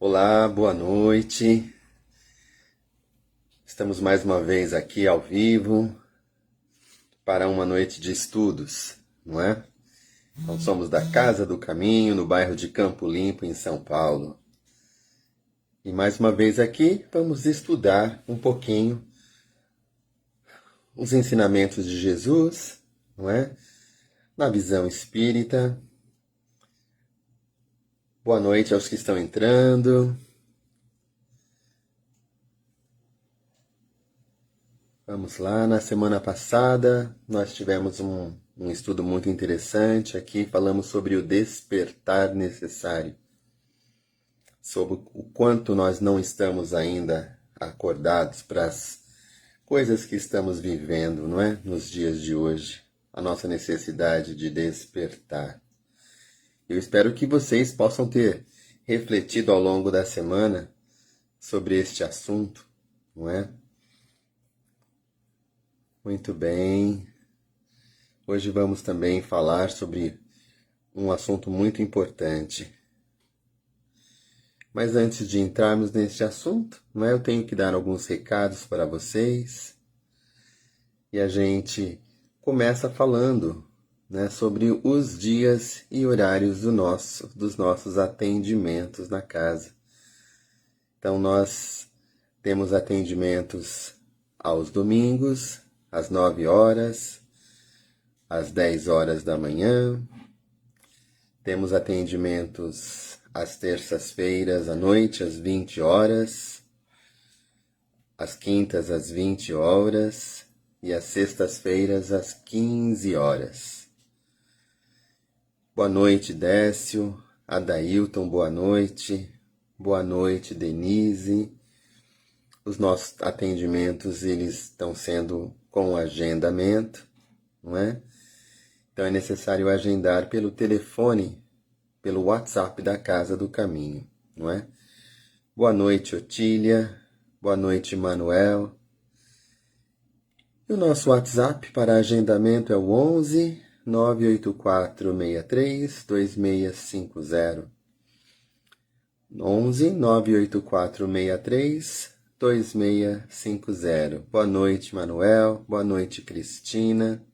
Olá, boa noite. Estamos mais uma vez aqui ao vivo para uma noite de estudos, não é? Então somos da Casa do Caminho, no bairro de Campo Limpo, em São Paulo. E mais uma vez aqui vamos estudar um pouquinho os ensinamentos de Jesus, não é? Na visão espírita. Boa noite aos que estão entrando. Vamos lá, na semana passada nós tivemos um estudo muito interessante aqui, falamos sobre o despertar necessário, sobre o quanto nós não estamos ainda acordados para as coisas que estamos vivendo, não é? Nos dias de hoje, a nossa necessidade de despertar. Eu espero que vocês possam ter refletido ao longo da semana sobre este assunto, não é? Muito bem. Hoje vamos também falar sobre um assunto muito importante. Mas antes de entrarmos neste assunto, não é? Eu tenho que dar alguns recados para vocês. E a gente começa falando, né, sobre os dias e horários dos nossos atendimentos na casa. Então nós temos atendimentos aos domingos, às 9 horas, às 10 horas da manhã. Temos atendimentos às terças-feiras à noite, às 20 horas, às quintas, às 20 horas e às sextas-feiras, às 15 horas. Boa noite, Décio. Adailton, boa noite. Boa noite, Denise. Os nossos atendimentos, eles estão sendo com agendamento, não é? Então é necessário agendar pelo telefone, pelo WhatsApp da Casa do Caminho, não é? Boa noite, Otília. Boa noite, Manuel. E o nosso WhatsApp para agendamento é o 11 98463 2650. 11 98463 2650. Boa noite, Manuel. Boa noite, Cristina.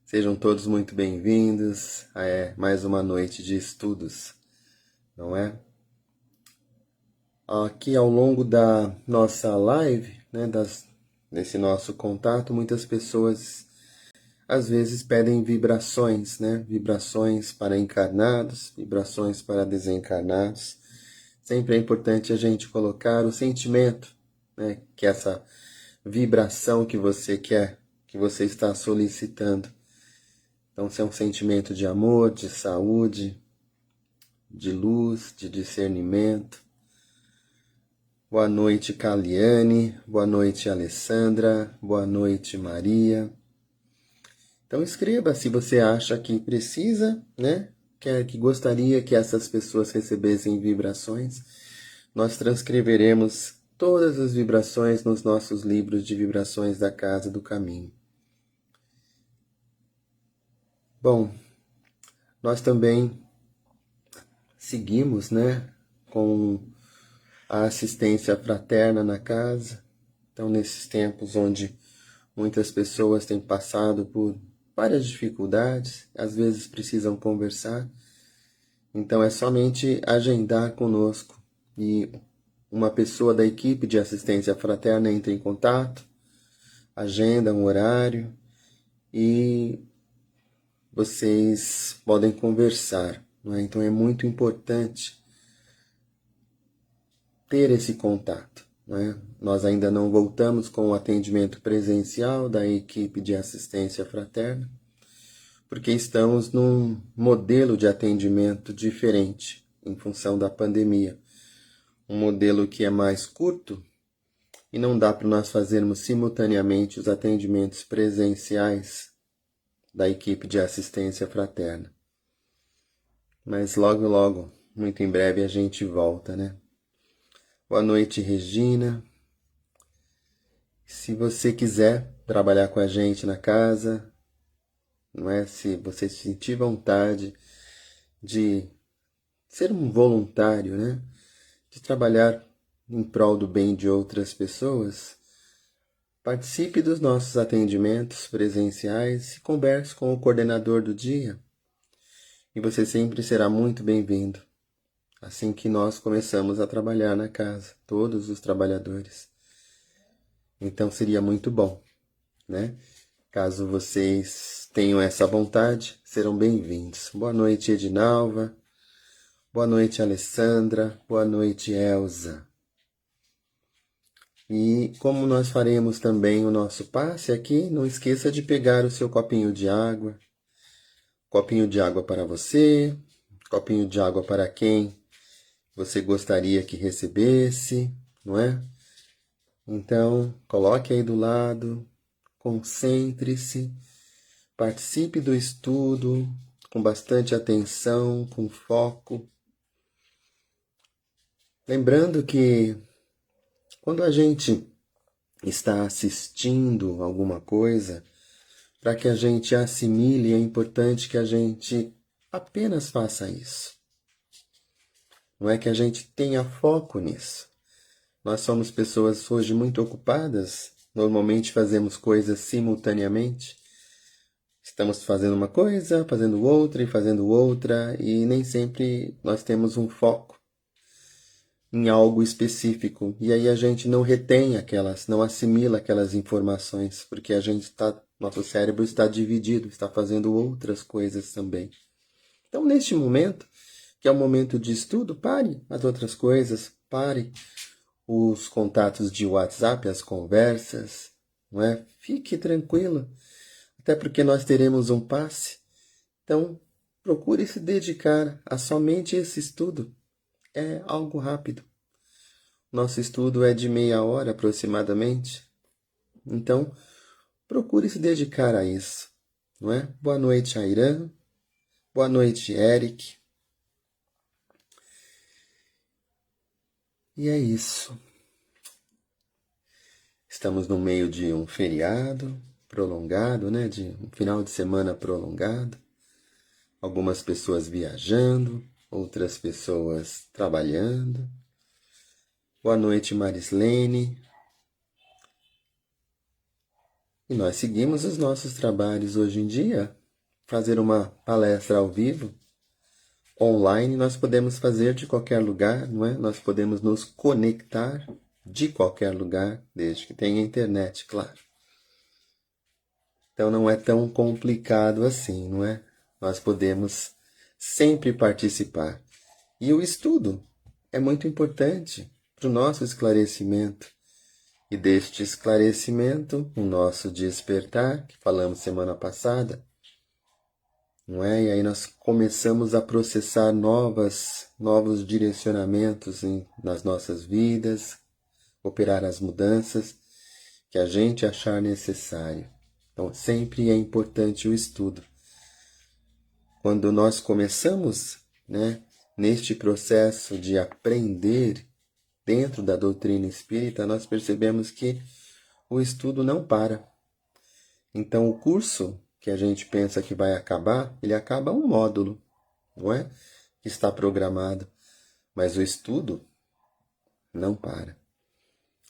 Sejam todos muito bem-vindos a mais uma noite de estudos, não é? Aqui ao longo da nossa live, né, desse nosso contato, muitas pessoas às vezes pedem vibrações, né? Vibrações para encarnados, vibrações para desencarnados. Sempre é importante a gente colocar o sentimento, né? Que essa vibração que você quer, que você está solicitando. Então, se é um sentimento de amor, de saúde, de luz, de discernimento. Boa noite, Caliane. Boa noite, Alessandra. Boa noite, Maria. Então, escreva se você acha que precisa, né? Que gostaria que essas pessoas recebessem vibrações. Nós transcreveremos todas as vibrações nos nossos livros de vibrações da Casa do Caminho. Bom, nós também seguimos, né, com a assistência fraterna na casa. Então, nesses tempos onde muitas pessoas têm passado por várias dificuldades, às vezes precisam conversar, então é somente agendar conosco e uma pessoa da equipe de assistência fraterna entra em contato, agenda um horário e vocês podem conversar, não é? Então é muito importante ter esse contato, não é? Nós ainda não voltamos com o atendimento presencial da equipe de assistência fraterna, porque estamos num modelo de atendimento diferente em função da pandemia. Um modelo que é mais curto e não dá para nós fazermos simultaneamente os atendimentos presenciais da equipe de assistência fraterna. Mas logo, logo, muito em breve a gente volta, né? Boa noite, Regina. Se você quiser trabalhar com a gente na casa, não é? Se você sentir vontade de ser um voluntário, né? de trabalhar em prol do bem de outras pessoas, participe dos nossos atendimentos presenciais e converse com o coordenador do dia. E você sempre será muito bem-vindo. Assim que nós começamos a trabalhar na casa, todos os trabalhadores. Então seria muito bom, né? Caso vocês tenham essa vontade, serão bem-vindos. Boa noite, Edinalva. Boa noite, Alessandra. Boa noite, Elza. E como nós faremos também o nosso passe aqui, não esqueça de pegar o seu copinho de água. Copinho de água para você, copinho de água para quem você gostaria que recebesse, não é? Então, coloque aí do lado, concentre-se, participe do estudo com bastante atenção, com foco. Lembrando que quando a gente está assistindo alguma coisa, para que a gente assimile, é importante que a gente apenas faça isso. Não é que a gente tenha foco nisso. Nós somos pessoas hoje muito ocupadas, normalmente fazemos coisas simultaneamente. Estamos fazendo uma coisa, fazendo outra e fazendo outra, e nem sempre nós temos um foco em algo específico. E aí a gente não retém aquelas, não assimila aquelas informações, porque nosso cérebro está dividido, está fazendo outras coisas também. Então, neste momento, que é o momento de estudo, pare as outras coisas, pare os contatos de WhatsApp, as conversas, não é? Fique tranquilo, até porque nós teremos um passe. Então, procure se dedicar a somente esse estudo. É algo rápido. Nosso estudo é de meia hora aproximadamente. Então, procure se dedicar a isso, não é? Boa noite, Airan. Boa noite, Eric. E é isso. Estamos no meio de um feriado prolongado, né? De um final de semana prolongado. Algumas pessoas viajando, outras pessoas trabalhando. Boa noite, Marislene. E nós seguimos os nossos trabalhos hoje em dia. Fazer uma palestra ao vivo, online, nós podemos fazer de qualquer lugar, não é? Nós podemos nos conectar de qualquer lugar, desde que tenha internet, claro. Então não é tão complicado assim, não é? Nós podemos sempre participar. E o estudo é muito importante para o nosso esclarecimento. E deste esclarecimento, o nosso despertar, que falamos semana passada, não é? E aí nós começamos a processar novos direcionamentos nas nossas vidas, operar as mudanças que a gente achar necessário. Então sempre é importante o estudo. Quando nós começamos, né, neste processo de aprender dentro da doutrina espírita, nós percebemos que o estudo não para. Então o curso que a gente pensa que vai acabar, ele acaba um módulo, não é? Que está programado. Mas o estudo não para.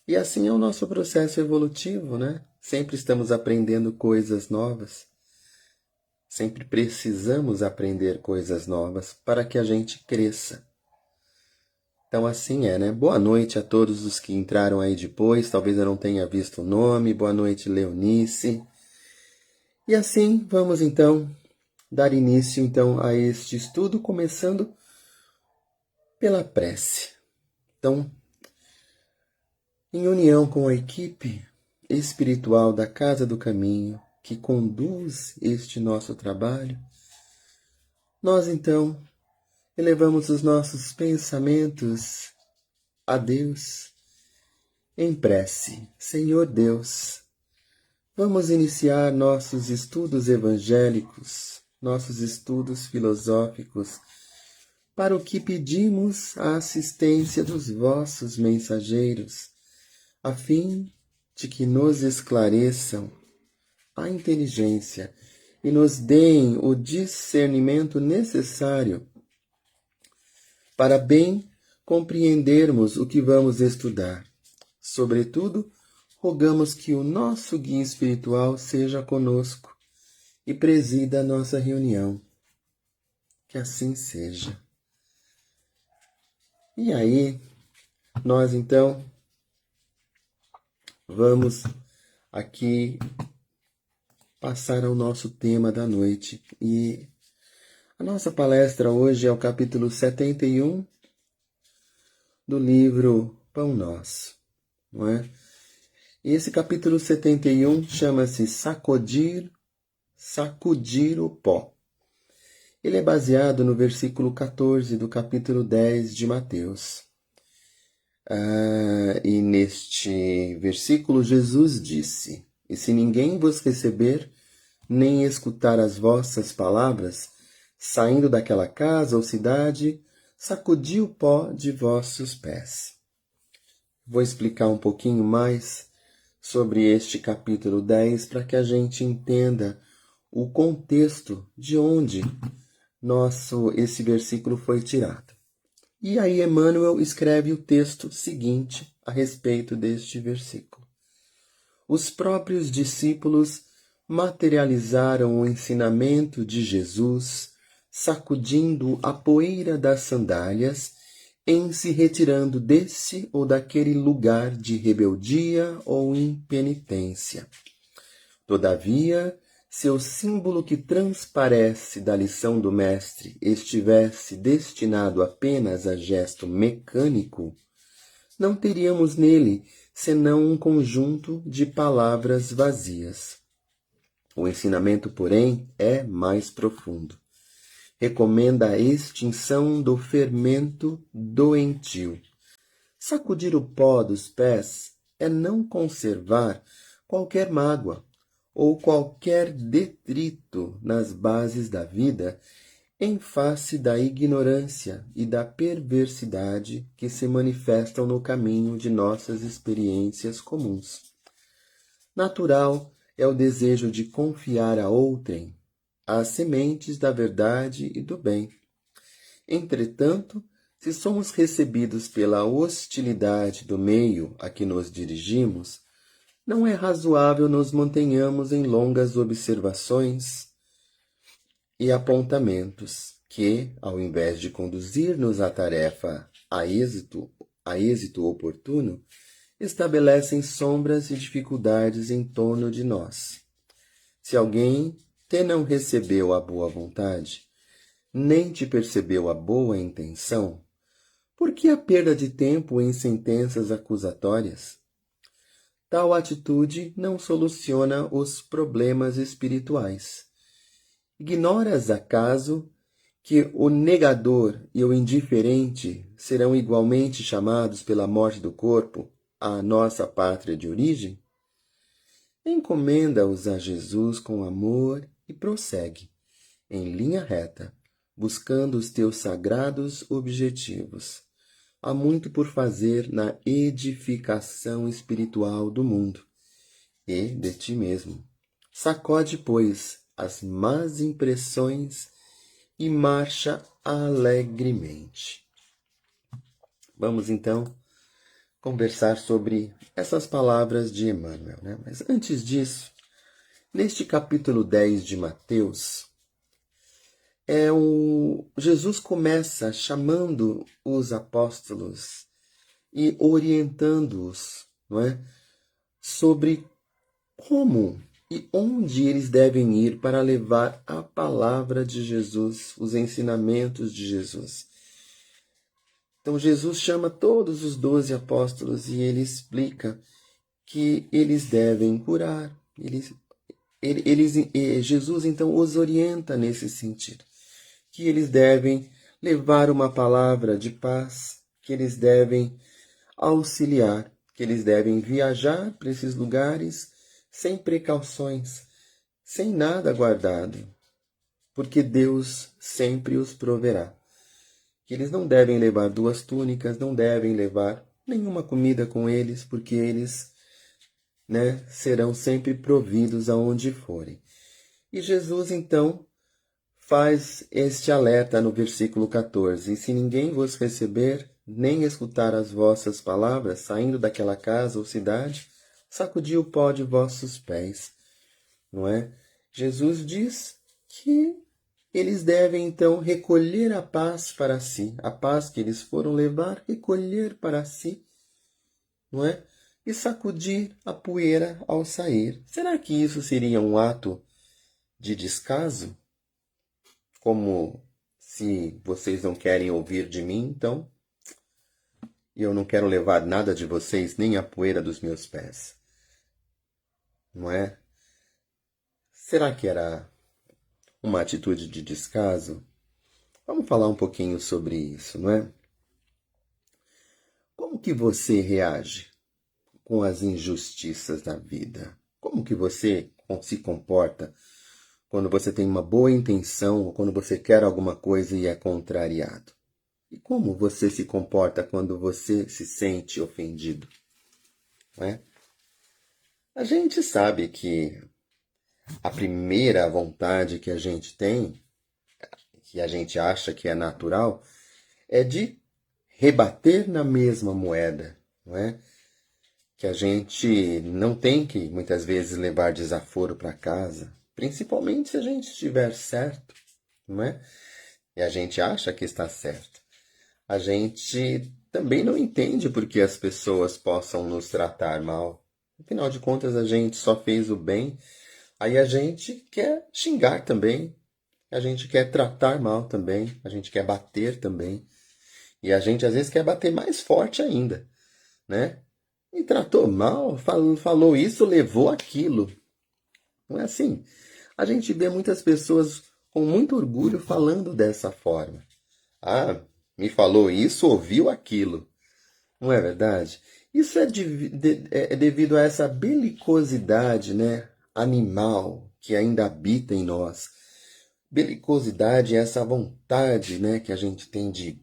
E assim é o nosso processo evolutivo, né? Sempre estamos aprendendo coisas novas. Sempre precisamos aprender coisas novas para que a gente cresça. Então assim é, né? Boa noite a todos os que entraram aí depois. Talvez eu não tenha visto o nome. Boa noite, Leonice. E assim vamos então dar início então a este estudo, começando pela prece. Então, em união com a equipe espiritual da Casa do Caminho, que conduz este nosso trabalho, nós então elevamos os nossos pensamentos a Deus em prece. Senhor Deus, vamos iniciar nossos estudos evangélicos, nossos estudos filosóficos, para o que pedimos a assistência dos vossos mensageiros, a fim de que nos esclareçam a inteligência e nos deem o discernimento necessário para bem compreendermos o que vamos estudar. Sobretudo, rogamos que o nosso guia espiritual seja conosco e presida a nossa reunião. Que assim seja. E aí, nós então vamos aqui passar ao nosso tema da noite. E a nossa palestra hoje é o capítulo 71 do livro Pão Nosso, não é? E esse capítulo 71 chama-se Sacudir o Pó. Ele é baseado no versículo 14 do capítulo 10 de Mateus. E neste versículo Jesus disse: "E se ninguém vos receber, nem escutar as vossas palavras, saindo daquela casa ou cidade, sacudi o pó de vossos pés." Vou explicar um pouquinho mais sobre este capítulo 10 para que a gente entenda o contexto de onde esse versículo foi tirado. E aí Emmanuel escreve o texto seguinte a respeito deste versículo. Os próprios discípulos materializaram o ensinamento de Jesus, sacudindo a poeira das sandálias, em se retirando desse ou daquele lugar de rebeldia ou impenitência. Todavia, se o símbolo que transparece da lição do mestre estivesse destinado apenas a gesto mecânico, não teríamos nele senão um conjunto de palavras vazias. O ensinamento, porém, é mais profundo. Recomenda a extinção do fermento doentio. Sacudir o pó dos pés é não conservar qualquer mágoa ou qualquer detrito nas bases da vida em face da ignorância e da perversidade que se manifestam no caminho de nossas experiências comuns. Natural é o desejo de confiar a outrem as sementes da verdade e do bem. Entretanto, se somos recebidos pela hostilidade do meio a que nos dirigimos, não é razoável nos mantenhamos em longas observações e apontamentos que, ao invés de conduzir-nos à tarefa a êxito oportuno, estabelecem sombras e dificuldades em torno de nós. Se alguém te não recebeu a boa vontade, nem te percebeu a boa intenção, por que a perda de tempo em sentenças acusatórias? Tal atitude não soluciona os problemas espirituais. Ignoras, acaso, que o negador e o indiferente serão igualmente chamados pela morte do corpo à nossa pátria de origem? Encomenda-os a Jesus com amor e prossegue, em linha reta, buscando os teus sagrados objetivos. Há muito por fazer na edificação espiritual do mundo e de ti mesmo. Sacode, pois, as más impressões e marcha alegremente. Vamos, então, conversar sobre essas palavras de Emmanuel, né? Mas antes disso, neste capítulo 10 de Mateus, Jesus começa chamando os apóstolos e orientando-os, não é? Sobre como e onde eles devem ir para levar a palavra de Jesus, os ensinamentos de Jesus. Então Jesus chama todos os 12 apóstolos e ele explica que eles devem curar. Jesus então os orienta nesse sentido, que eles devem levar uma palavra de paz, que eles devem auxiliar, que eles devem viajar para esses lugares sem precauções, sem nada guardado, porque Deus sempre os proverá. Que eles não devem levar 2 túnicas, não devem levar nenhuma comida com eles, porque eles, serão sempre providos aonde forem. E Jesus, então, faz este alerta no versículo 14. E se ninguém vos receber, nem escutar as vossas palavras, saindo daquela casa ou cidade, sacudi o pó de vossos pés. Não é? Jesus diz que eles devem então recolher a paz para si, a paz que eles foram levar, recolher para si, não é? E sacudir a poeira ao sair. Será que isso seria um ato de descaso? Como se vocês não querem ouvir de mim, então eu não quero levar nada de vocês, nem a poeira dos meus pés. Não é? Será que era uma atitude de descaso? Vamos falar um pouquinho sobre isso, não é? Como que você reage com as injustiças da vida? Como que você se comporta quando você tem uma boa intenção ou quando você quer alguma coisa e é contrariado? E como você se comporta quando você se sente ofendido? Não é? A gente sabe que a primeira vontade que a gente tem, que a gente acha que é natural, é de rebater na mesma moeda, não é? Que a gente não tem que, muitas vezes, levar desaforo para casa, principalmente se a gente estiver certo, não é? E a gente acha que está certo. A gente também não entende por que as pessoas possam nos tratar mal. Afinal de contas, a gente só fez o bem, aí a gente quer xingar também, a gente quer tratar mal também, a gente quer bater também. E a gente às vezes quer bater mais forte ainda, né? E tratou mal, falou isso, levou aquilo. Não é assim? A gente vê muitas pessoas com muito orgulho falando dessa forma. Ah, me falou isso, ouviu aquilo. Não é verdade? Isso é devido a essa belicosidade, né, animal que ainda habita em nós. Belicosidade é essa vontade, né, que a gente tem de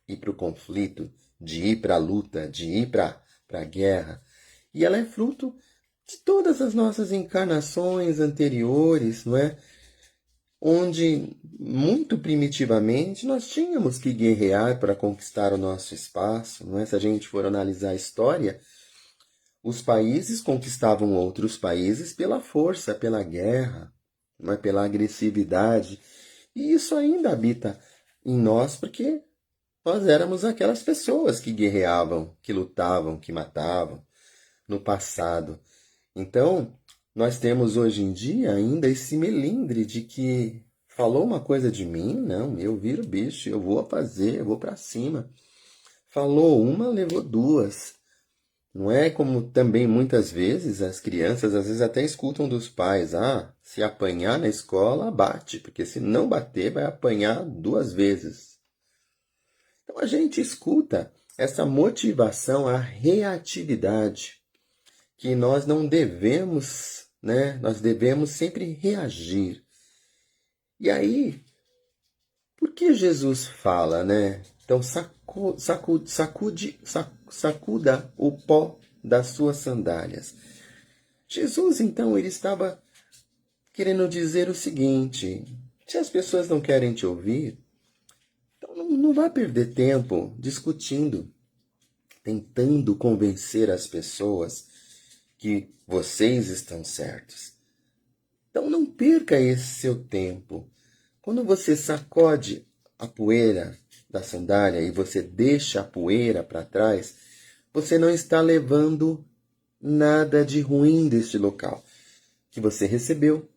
ir para o conflito, de ir para a luta, de ir para a guerra. E ela é fruto de todas as nossas encarnações anteriores, não é? Onde, muito primitivamente, nós tínhamos que guerrear para conquistar o nosso espaço, não é? Se a gente for analisar a história, os países conquistavam outros países pela força, pela guerra, não é? Pela agressividade. E isso ainda habita em nós porque nós éramos aquelas pessoas que guerreavam, que lutavam, que matavam no passado. Então, nós temos hoje em dia ainda esse melindre de que falou uma coisa de mim, não, eu viro bicho, eu vou fazer, eu vou para cima. Falou uma, levou duas. Não é como também muitas vezes as crianças às vezes até escutam dos pais, ah, se apanhar na escola, bate, porque se não bater vai apanhar duas vezes. Então a gente escuta essa motivação à reatividade, que nós não devemos, né? Nós devemos sempre reagir. E aí, por que Jesus fala, né? Então sacuda o pó das suas sandálias. Jesus, então, ele estava querendo dizer o seguinte: se as pessoas não querem te ouvir, então não vá perder tempo discutindo, tentando convencer as pessoas que vocês estão certos. Então não perca esse seu tempo. Quando você sacode a poeira da sandália e você deixa a poeira para trás, você não está levando nada de ruim deste local que você recebeu.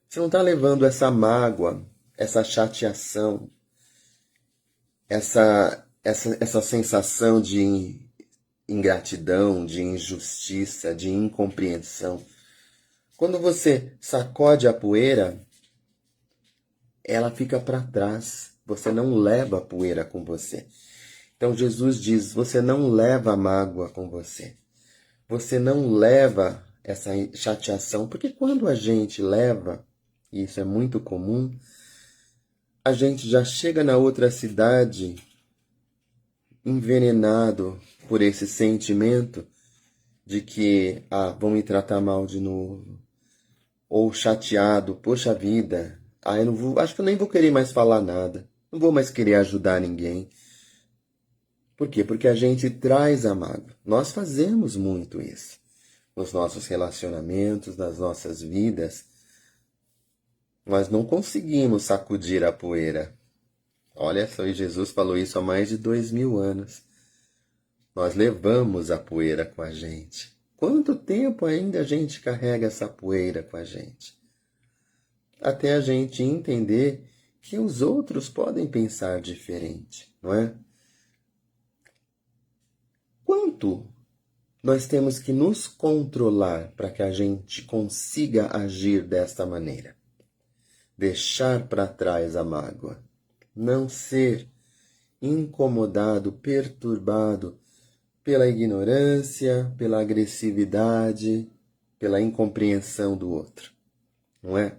Você não está levando essa mágoa, essa chateação, essa sensação de ingratidão, de injustiça, de incompreensão. Quando você sacode a poeira, ela fica para trás. Você não leva a poeira com você. Então Jesus diz, você não leva a mágoa com você. Você não leva essa chateação, porque quando a gente leva, e isso é muito comum, a gente já chega na outra cidade envenenado por esse sentimento de que vão me tratar mal de novo. Ou chateado, poxa vida, eu não vou, acho que eu nem vou querer mais falar nada. Não vou mais querer ajudar ninguém. Por quê? Porque a gente traz a mágoa. Nós fazemos muito isso nos nossos relacionamentos, nas nossas vidas. Nós não conseguimos sacudir a poeira. Olha só, e Jesus falou isso há mais de 2000 anos. Nós levamos a poeira com a gente. Quanto tempo ainda a gente carrega essa poeira com a gente? Até a gente entender que os outros podem pensar diferente, não é? Quanto nós temos que nos controlar para que a gente consiga agir desta maneira? Deixar para trás a mágoa. Não ser incomodado, perturbado pela ignorância, pela agressividade, pela incompreensão do outro. Não é?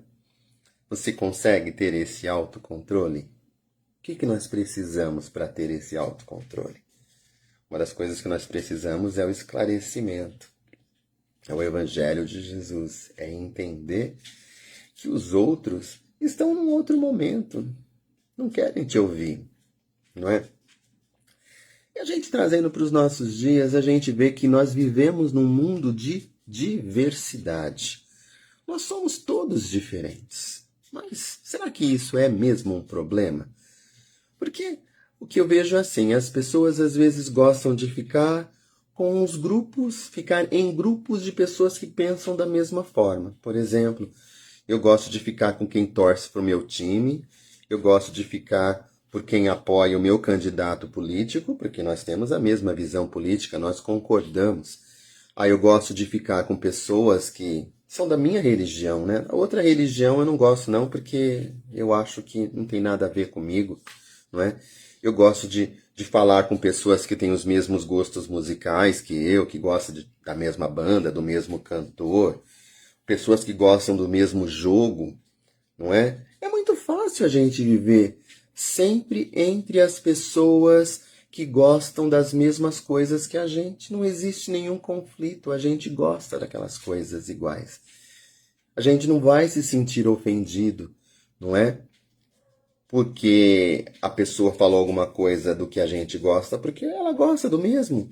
Você consegue ter esse autocontrole? O que nós precisamos para ter esse autocontrole? Uma das coisas que nós precisamos é o esclarecimento. É o Evangelho de Jesus. É entender que os outros estão num outro momento. Não querem te ouvir, não é? E a gente trazendo para os nossos dias, a gente vê que nós vivemos num mundo de diversidade. Nós somos todos diferentes. Mas será que isso é mesmo um problema? Porque o que eu vejo é assim, as pessoas às vezes gostam de ficar com os grupos, ficar em grupos de pessoas que pensam da mesma forma. Por exemplo, eu gosto de ficar com quem torce para o meu time, eu gosto de ficar por quem apoia o meu candidato político, porque nós temos a mesma visão política, nós concordamos. Aí eu gosto de ficar com pessoas que são da minha religião, né? A outra religião eu não gosto não, porque eu acho que não tem nada a ver comigo, não é? Eu gosto de falar com pessoas que têm os mesmos gostos musicais que eu, que gostam da mesma banda, do mesmo cantor, pessoas que gostam do mesmo jogo, não é? É muito fácil a gente viver sempre entre as pessoas que gostam das mesmas coisas que a gente. Não existe nenhum conflito, a gente gosta daquelas coisas iguais. A gente não vai se sentir ofendido, não é? Porque a pessoa falou alguma coisa do que a gente gosta, porque ela gosta do mesmo.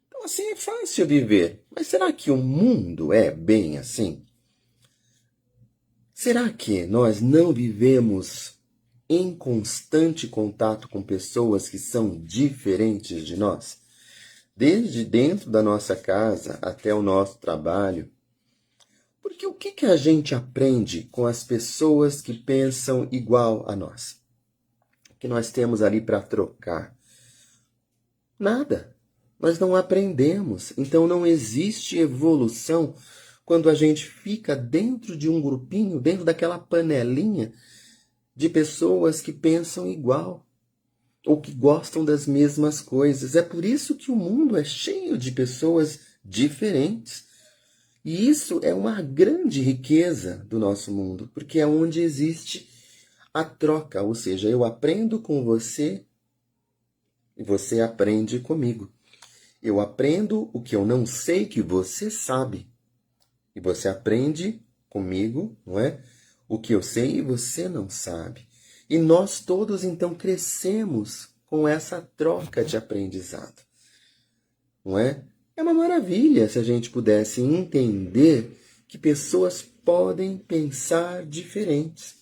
Então assim é fácil viver. Mas será que o mundo é bem assim? Será que nós não vivemos em constante contato com pessoas que são diferentes de nós? Desde dentro da nossa casa até o nosso trabalho. Porque o que a gente aprende com as pessoas que pensam igual a nós? O que nós temos ali para trocar? Nada. Nós não aprendemos. Então não existe evolução quando a gente fica dentro de um grupinho, dentro daquela panelinha de pessoas que pensam igual ou que gostam das mesmas coisas. É por isso que o mundo é cheio de pessoas diferentes. E isso é uma grande riqueza do nosso mundo, porque é onde existe a troca, ou seja, eu aprendo com você e você aprende comigo. Eu aprendo o que eu não sei que você sabe. E você aprende comigo, não é? O que eu sei e você não sabe. E nós todos, então, crescemos com essa troca de aprendizado. Não é? É uma maravilha se a gente pudesse entender que pessoas podem pensar diferentes,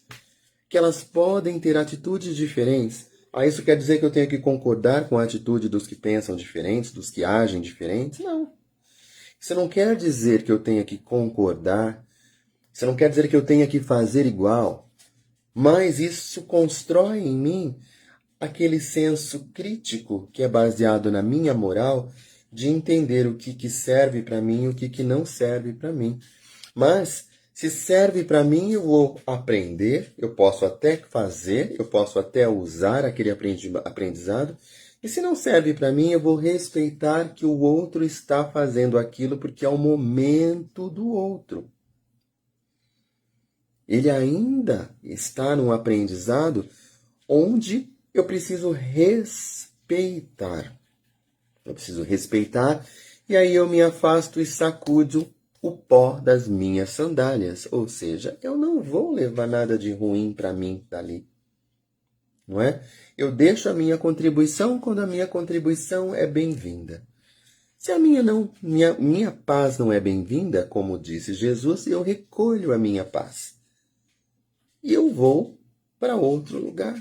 que elas podem ter atitudes diferentes. Ah, isso quer dizer que eu tenho que concordar com a atitude dos que pensam diferentes, dos que agem diferentes? Não. Isso não quer dizer que eu tenha que concordar, isso não quer dizer que eu tenha que fazer igual, mas isso constrói em mim aquele senso crítico que é baseado na minha moral de entender o que serve para mim e o que não serve para mim. Mas se serve para mim, eu vou aprender, eu posso até fazer, eu posso até usar aquele aprendizado. E se não serve para mim, eu vou respeitar que o outro está fazendo aquilo porque é o momento do outro. Ele ainda está num aprendizado onde eu preciso respeitar. Eu preciso respeitar e aí eu me afasto e sacudo o pó das minhas sandálias. Ou seja, eu não vou levar nada de ruim para mim dali. não é? Eu deixo a minha contribuição quando a minha contribuição é bem-vinda. Se a minha paz não é bem-vinda, como disse Jesus, eu recolho a minha paz. E eu vou para outro lugar.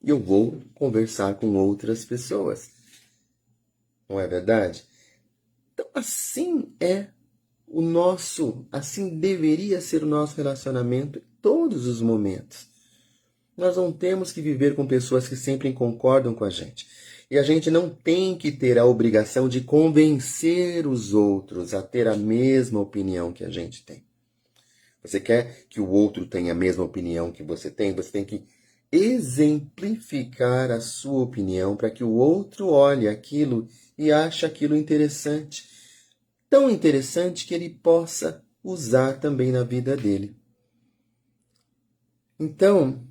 Eu vou conversar com outras pessoas. Não é verdade? Então, assim assim deveria ser o nosso relacionamento em todos os momentos. Nós não temos que viver com pessoas que sempre concordam com a gente. E a gente não tem que ter a obrigação de convencer os outros a ter a mesma opinião que a gente tem. Você quer que o outro tenha a mesma opinião que você tem que exemplificar a sua opinião para que o outro olhe aquilo e ache aquilo interessante. Tão interessante que ele possa usar também na vida dele. Então,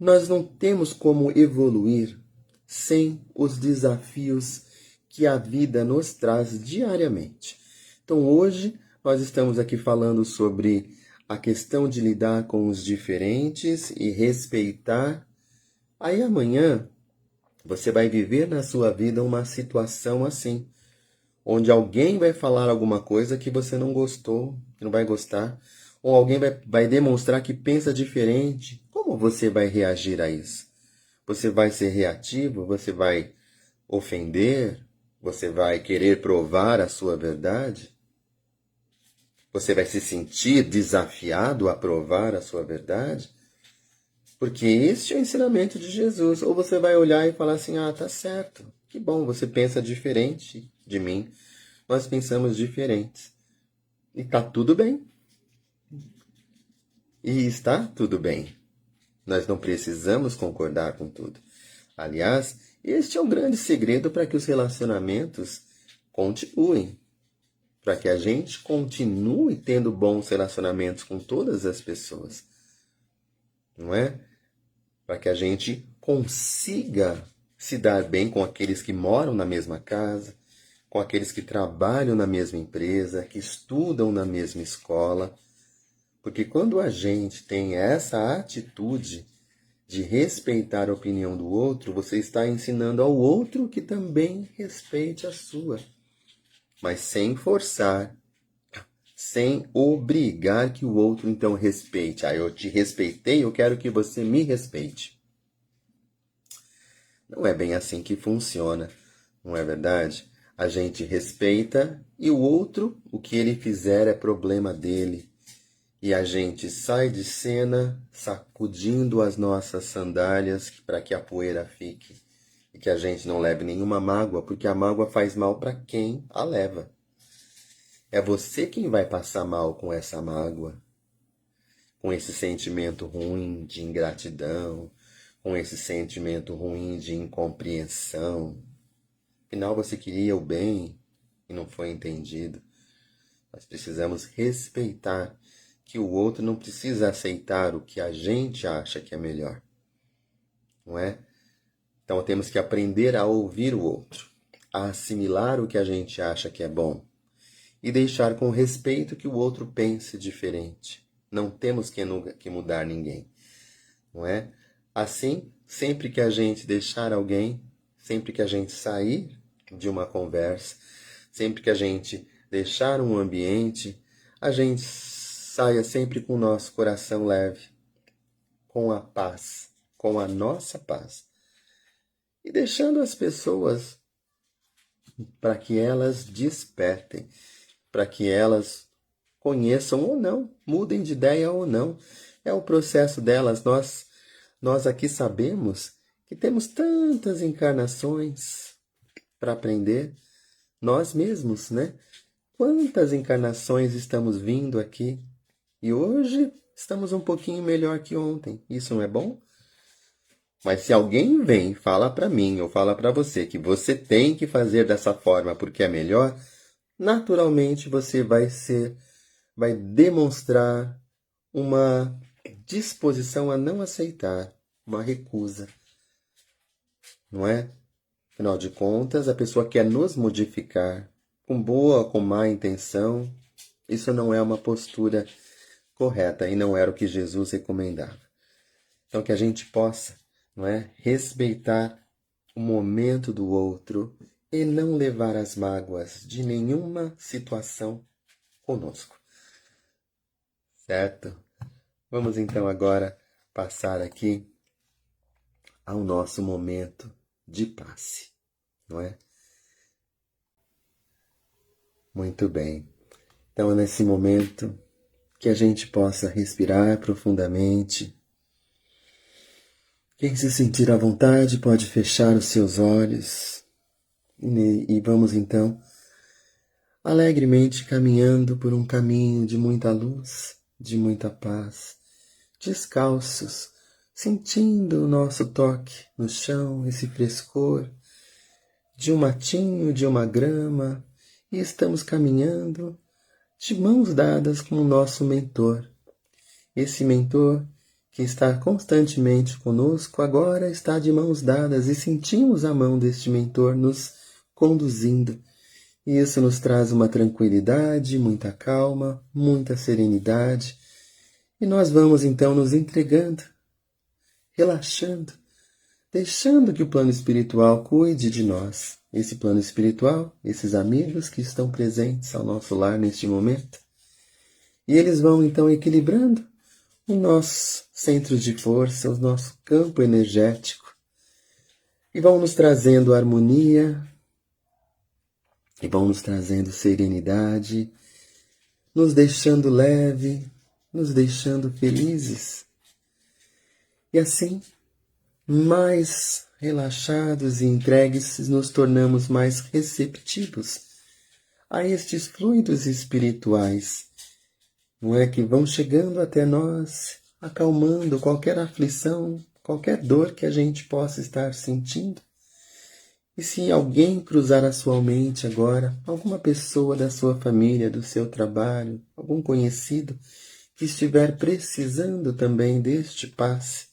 nós não temos como evoluir sem os desafios que a vida nos traz diariamente. Então, hoje, nós estamos aqui falando sobre a questão de lidar com os diferentes e respeitar. Aí amanhã, você vai viver na sua vida uma situação assim, onde alguém vai falar alguma coisa que você não gostou, que não vai gostar, ou alguém vai demonstrar que pensa diferente. Como você vai reagir a isso? Você vai ser reativo? Você vai ofender? Você vai querer provar a sua verdade? Você vai se sentir desafiado a provar a sua verdade? Porque este é o ensinamento de Jesus. Ou você vai olhar e falar assim, tá certo, que bom, você pensa diferente de mim. Nós pensamos diferentes. E tá tudo bem. E está tudo bem. Nós não precisamos concordar com tudo. Aliás, este é o grande segredo para que os relacionamentos continuem. Para que a gente continue tendo bons relacionamentos com todas as pessoas. Não é? Para que a gente consiga se dar bem com aqueles que moram na mesma casa, com aqueles que trabalham na mesma empresa, que estudam na mesma escola. Porque quando a gente tem essa atitude de respeitar a opinião do outro, você está ensinando ao outro que também respeite a sua. Mas sem forçar, sem obrigar que o outro então respeite. Eu te respeitei, eu quero que você me respeite. Não é bem assim que funciona, não é verdade? A gente respeita e o outro, o que ele fizer é problema dele. E a gente sai de cena sacudindo as nossas sandálias para que a poeira fique. E que a gente não leve nenhuma mágoa, porque a mágoa faz mal para quem a leva. É você quem vai passar mal com essa mágoa, com esse sentimento ruim de ingratidão, com esse sentimento ruim de incompreensão. Afinal, você queria o bem e não foi entendido. Nós precisamos respeitar que o outro não precisa aceitar o que a gente acha que é melhor. Não é? Então temos que aprender a ouvir o outro, a assimilar o que a gente acha que é bom e deixar com respeito que o outro pense diferente. Não temos que mudar ninguém. Não é? Assim, sempre que a gente deixar alguém, sempre que a gente sair de uma conversa, sempre que a gente deixar um ambiente, a gente saia sempre com o nosso coração leve, com a paz, com a nossa paz. E deixando as pessoas para que elas despertem, para que elas conheçam ou não, mudem de ideia ou não. É o processo delas. Nós aqui sabemos que temos tantas encarnações para aprender, nós mesmos, né? Quantas encarnações estamos vindo aqui e hoje estamos um pouquinho melhor que ontem. Isso não é bom? Mas se alguém vem e fala para mim ou fala para você que você tem que fazer dessa forma porque é melhor, naturalmente você vai demonstrar uma disposição a não aceitar, uma recusa. Não é? Afinal de contas, a pessoa quer nos modificar, com boa ou com má intenção. Isso não é uma postura correta e não era o que Jesus recomendava. Então, que a gente possa não é? Respeitar o momento do outro e não levar as mágoas de nenhuma situação conosco, certo? Vamos então agora passar aqui ao nosso momento de passe, não é? Muito bem. Então é nesse momento que a gente possa respirar profundamente. Quem se sentir à vontade pode fechar os seus olhos e vamos então alegremente caminhando por um caminho de muita luz, de muita paz, descalços, sentindo o nosso toque no chão, esse frescor de um matinho, de uma grama, e estamos caminhando de mãos dadas com o nosso mentor. Esse mentor que está constantemente conosco agora está de mãos dadas e sentimos a mão deste mentor nos conduzindo. E isso nos traz uma tranquilidade, muita calma, muita serenidade. E nós vamos então nos entregando, relaxando, deixando que o plano espiritual cuide de nós. Esse plano espiritual, esses amigos que estão presentes ao nosso lar neste momento. E eles vão então equilibrando o nosso centro de força, o nosso campo energético. E vão nos trazendo harmonia, e vão nos trazendo serenidade, nos deixando leve, nos deixando felizes. E assim, mais relaxados e entregues, nos tornamos mais receptivos a estes fluidos espirituais, não é, que vão chegando até nós, acalmando qualquer aflição, qualquer dor que a gente possa estar sentindo. E se alguém cruzar a sua mente agora, alguma pessoa da sua família, do seu trabalho, algum conhecido que estiver precisando também deste passe,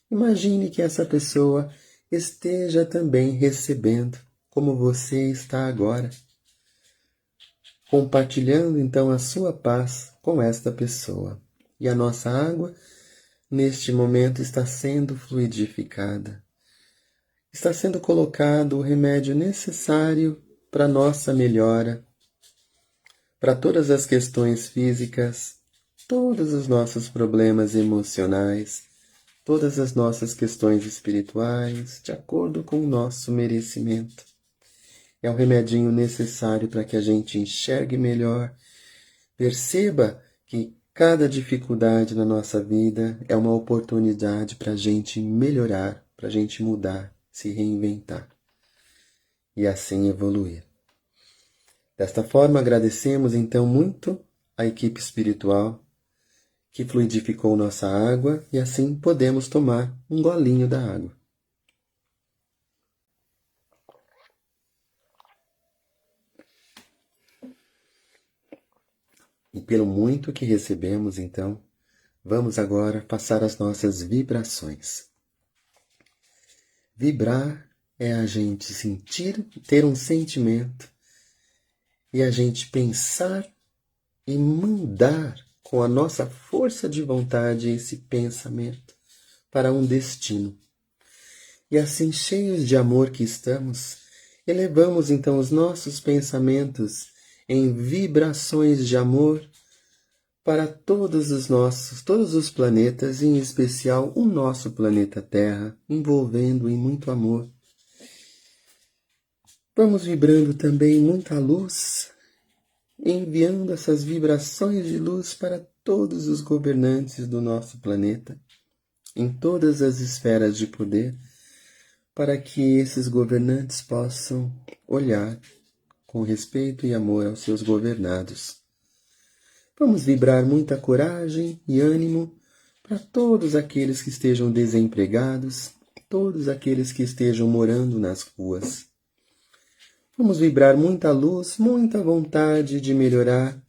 imagine que essa pessoa esteja também recebendo, como você está agora, compartilhando então a sua paz com esta pessoa. E a nossa água, neste momento, está sendo fluidificada. Está sendo colocado o remédio necessário para nossa melhora, para todas as questões físicas, todos os nossos problemas emocionais, todas as nossas questões espirituais, de acordo com o nosso merecimento. É o remedinho necessário para que a gente enxergue melhor, perceba que cada dificuldade na nossa vida é uma oportunidade para a gente melhorar, para a gente mudar, se reinventar e assim evoluir. Desta forma, agradecemos então muito a equipe espiritual que fluidificou nossa água e assim podemos tomar um golinho da água. E pelo muito que recebemos, então, vamos agora passar as nossas vibrações. Vibrar é a gente sentir, ter um sentimento, e a gente pensar e mandar com a nossa força de vontade esse pensamento para um destino. E assim, cheios de amor que estamos, elevamos então os nossos pensamentos em vibrações de amor para todos os planetas, em especial o nosso planeta Terra, envolvendo em muito amor. Vamos vibrando também muita luz, enviando essas vibrações de luz para todos os governantes do nosso planeta, em todas as esferas de poder, para que esses governantes possam olhar com respeito e amor aos seus governados. Vamos vibrar muita coragem e ânimo para todos aqueles que estejam desempregados, todos aqueles que estejam morando nas ruas. Vamos vibrar muita luz, muita vontade de melhorar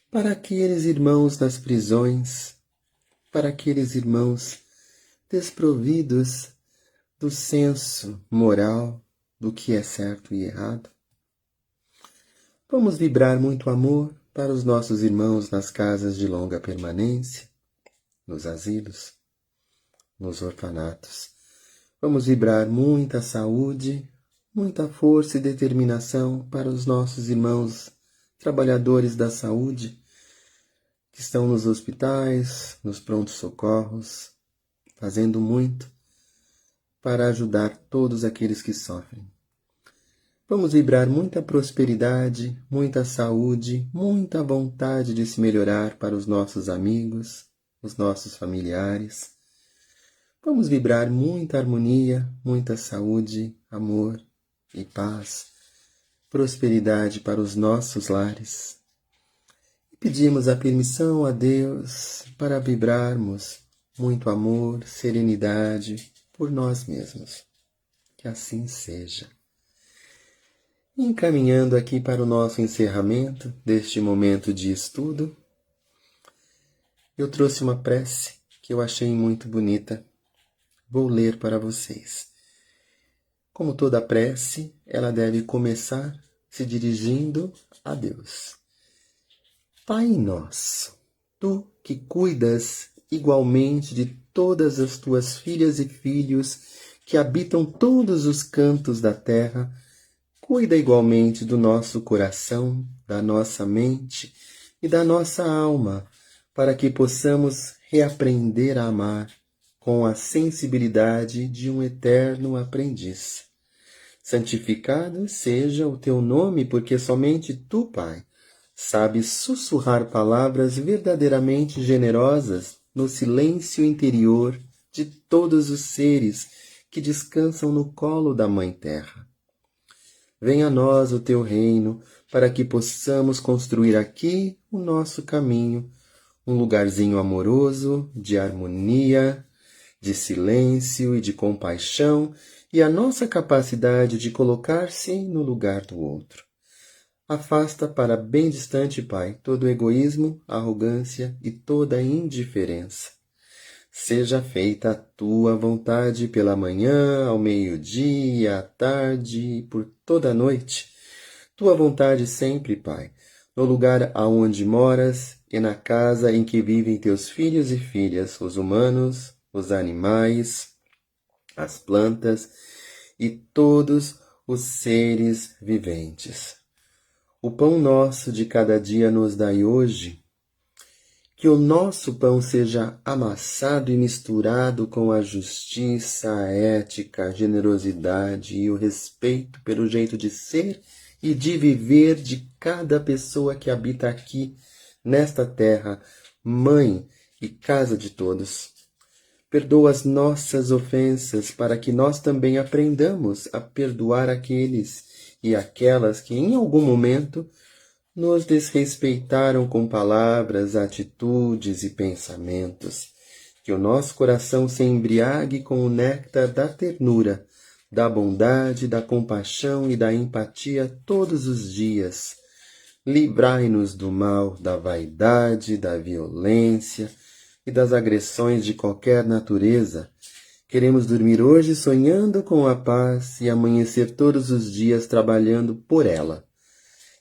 para aqueles irmãos nas prisões, para aqueles irmãos desprovidos do senso moral do que é certo e errado. Vamos vibrar muito amor para os nossos irmãos nas casas de longa permanência, nos asilos, nos orfanatos. Vamos vibrar muita saúde, muita força e determinação para os nossos irmãos trabalhadores da saúde que estão nos hospitais, nos prontos-socorros, fazendo muito para ajudar todos aqueles que sofrem. Vamos vibrar muita prosperidade, muita saúde, muita vontade de se melhorar para os nossos amigos, os nossos familiares. Vamos vibrar muita harmonia, muita saúde, amor e paz, prosperidade para os nossos lares. E pedimos a permissão a Deus para vibrarmos muito amor, serenidade por nós mesmos. Que assim seja. Encaminhando aqui para o nosso encerramento deste momento de estudo, eu trouxe uma prece que eu achei muito bonita. Vou ler para vocês. Como toda prece, ela deve começar se dirigindo a Deus. Pai nosso, tu que cuidas igualmente de todas as tuas filhas e filhos que habitam todos os cantos da terra, cuida igualmente do nosso coração, da nossa mente e da nossa alma, para que possamos reaprender a amar com a sensibilidade de um eterno aprendiz. Santificado seja o teu nome, porque somente tu, Pai, sabes sussurrar palavras verdadeiramente generosas no silêncio interior de todos os seres que descansam no colo da Mãe Terra. Venha a nós o teu reino, para que possamos construir aqui o nosso caminho, um lugarzinho amoroso, de harmonia, de silêncio e de compaixão, e a nossa capacidade de colocar-se no lugar do outro. Afasta para bem distante, Pai, todo o egoísmo, arrogância e toda a indiferença. Seja feita a tua vontade pela manhã, ao meio-dia, à tarde e por toda a noite. Tua vontade sempre, Pai, no lugar aonde moras e na casa em que vivem teus filhos e filhas, os humanos, os animais, as plantas e todos os seres viventes. O pão nosso de cada dia nos dai hoje. Que o nosso pão seja amassado e misturado com a justiça, a ética, a generosidade e o respeito pelo jeito de ser e de viver de cada pessoa que habita aqui, nesta terra, mãe e casa de todos. Perdoa as nossas ofensas para que nós também aprendamos a perdoar aqueles e aquelas que em algum momento nos desrespeitaram com palavras, atitudes e pensamentos. Que o nosso coração se embriague com o néctar da ternura, da bondade, da compaixão e da empatia todos os dias. Livrai-nos do mal, da vaidade, da violência e das agressões de qualquer natureza. Queremos dormir hoje sonhando com a paz e amanhecer todos os dias trabalhando por ela.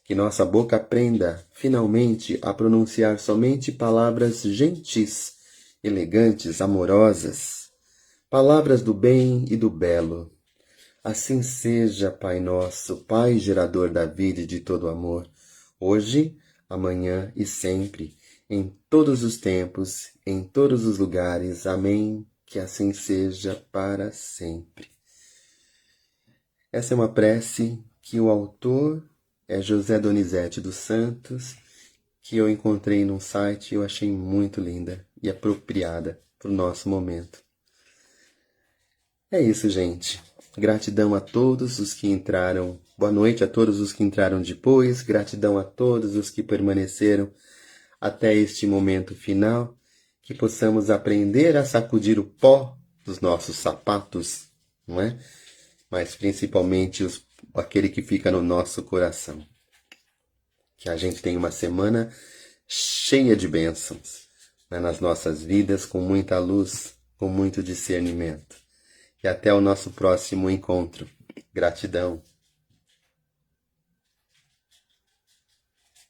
Que nossa boca aprenda, finalmente, a pronunciar somente palavras gentis, elegantes, amorosas, palavras do bem e do belo. Assim seja, Pai nosso, Pai gerador da vida e de todo amor, hoje, amanhã e sempre, em todos os tempos, em todos os lugares. Amém. Que assim seja para sempre. Essa é uma prece que o autor é José Donizete dos Santos, que eu encontrei num site e eu achei muito linda e apropriada para o nosso momento. É isso, gente. Gratidão a todos os que entraram. Boa noite a todos os que entraram depois. Gratidão a todos os que permaneceram até este momento final. Que possamos aprender a sacudir o pó dos nossos sapatos, não é? Mas principalmente aquele que fica no nosso coração. Que a gente tenha uma semana cheia de bênçãos, né, nas nossas vidas, com muita luz, com muito discernimento. E até o nosso próximo encontro. Gratidão.